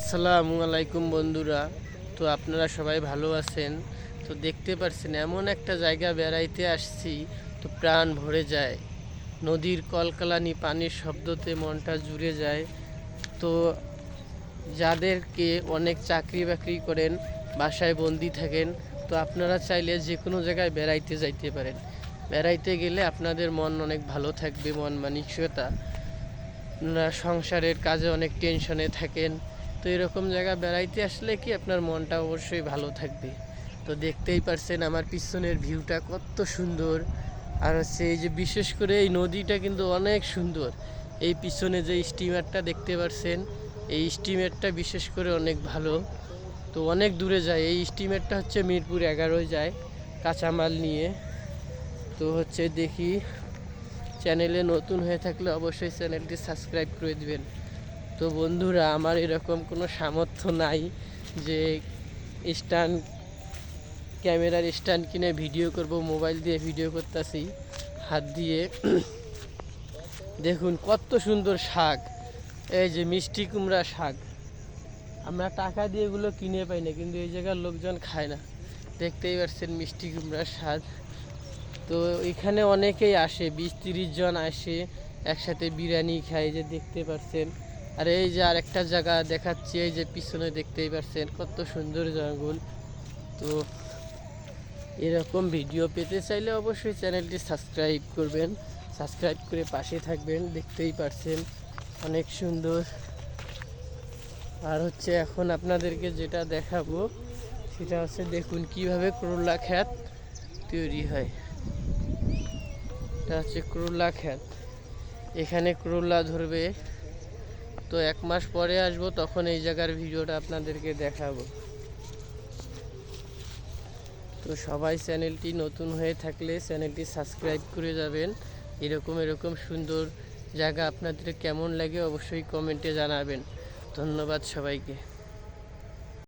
আসসালামু আলাইকুম বন্ধুরা। তো আপনারা সবাই ভালো আছেন? তো দেখতে পাচ্ছেন এমন একটা জায়গা বেড়াইতে আসছি, তো প্রাণ ভরে যায়। নদীর কলকালানি পানির শব্দতে মনটা জুড়ে যায়। তো যাদেরকে অনেক চাকরি বাকরি করেন, বাসায় বন্দি থাকেন, তো আপনারা চাইলে যে কোনো জায়গায় বেড়াইতে যাইতে পারেন। বেড়াইতে গেলে আপনাদের মন অনেক ভালো থাকবে, মন মানসিকতা। আপনারা সংসারের কাজে অনেক টেনশনে থাকেন, তো এরকম জায়গা বেড়াইতে আসলে কি আপনার মনটা অবশ্যই ভালো থাকবে। তো দেখতেই পারছেন আমার পিছনের ভিউটা কত সুন্দর। আর হচ্ছে এই যে বিশেষ করে এই নদীটা কিন্তু অনেক সুন্দর। এই পিছনে যে স্টিমারটা দেখতে পাচ্ছেন, এই স্টিমারটা বিশেষ করে অনেক ভালো। তো অনেক দূরে যায় এই স্টিমারটা, হচ্ছে মিরপুর 11 যায় কাঁচামাল নিয়ে। তো হচ্ছে দেখি, চ্যানেলে নতুন হয়ে থাকলে অবশ্যই চ্যানেলটি সাবস্ক্রাইব করে দিবেন। তো বন্ধুরা, আমার এরকম কোনো সামর্থ্য নাই যে স্ট্যান্ড, ক্যামেরার স্ট্যান্ড কিনে ভিডিও করব। মোবাইল দিয়ে ভিডিও করতেছি হাত দিয়ে। দেখুন কত সুন্দর শাক, এই যে মিষ্টি কুমড়া শাক। আমরা টাকা দিয়ে এগুলো কিনে পাই না, কিন্তু এই জায়গার লোকজন খায় না। দেখতেই পাচ্ছেন মিষ্টি কুমড়ার স্বাদ। তো এখানে অনেকেই আসে, 20-30 জন আসে একসাথে বিরিয়ানি খায়, যে দেখতে পাচ্ছেন। আর এই যে আরেকটা জায়গা দেখাচ্ছি, এই যে পিছনে দেখতেই পাচ্ছেন কত সুন্দর জঙ্গল। তো এরকম ভিডিও পেতে চাইলে অবশ্যই চ্যানেলটি সাবস্ক্রাইব করবেন, সাবস্ক্রাইব করে পাশে থাকবেন। দেখতেই পাচ্ছেন অনেক সুন্দর। আর হচ্ছে এখন আপনাদেরকে যেটা দেখাবো সেটা হচ্ছে, দেখুন কিভাবে করলা ক্ষেত তৈরি হয়। এটা হচ্ছে করলা ক্ষেত, এখানে করলা ধরবে। তো 1 মাস পরে আসবো, তখন এই জায়গার ভিডিওটা আপনাদেরকে দেখাবো। তো সবাই চ্যানেলটি নতুন হয়ে থাকলে চ্যানেলটি সাবস্ক্রাইব করে যাবেন। এরকম সুন্দর জায়গা আপনাদের কেমন লাগে অবশ্যই কমেন্টে জানাবেন। ধন্যবাদ সবাইকে।